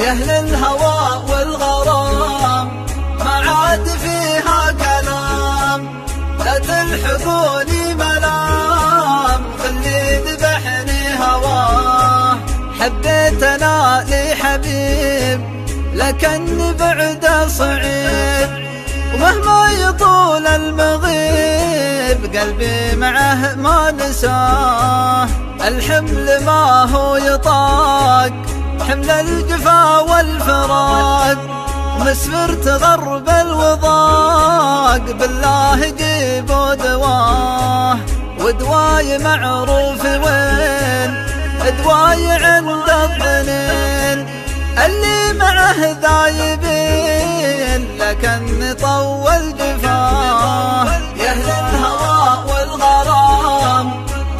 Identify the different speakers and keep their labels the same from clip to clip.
Speaker 1: يا أهل الهوى والغرام ما عاد فيها كلام، لا تلحقوني ملام خلي ذبحني هواه. حبيت أنا لي حبيب لكن بعده صعيب، ومهما يطول المغيب قلبي معه ما نساه. الحمل ما هو يطاق حمل الجفا والفراق، مسفرت غرب الوضاق بالله جيبوا دواه. ودواي معروف وين دواي عند الضنين، اللي معه ذايبين لكن طول جفاه. يا أهل الهوى والغرام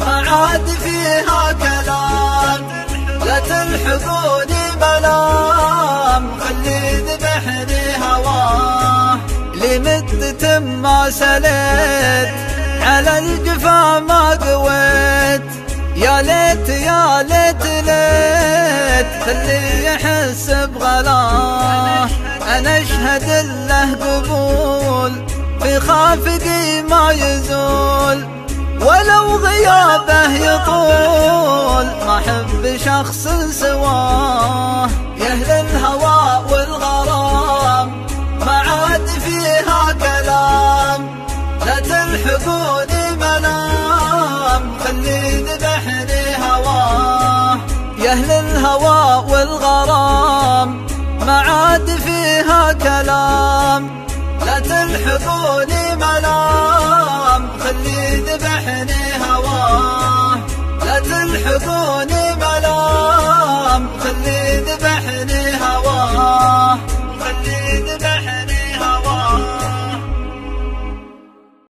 Speaker 1: ما عاد فيها كلام، لا تلحقوني ملام خلي ذبحني هواه. لمدت ما سليت على الجفا ما قويت، يا ليت يا ليت ليت خلي يحس بغلاه. أنا أشهد له قبول في خافقي ما يزول، ولو غيابه يطول ما أحب شخص سواه. يا أهل الهوى والغرام ما عاد فيها كلام، لا تلحقوني ملام خلي ذبحني هواه. يا أهل الهوى والغرام ما عاد فيها كلام، لا تلحقوني ملام خلي ذبحني هواه. لا تلحقوني ملام خلي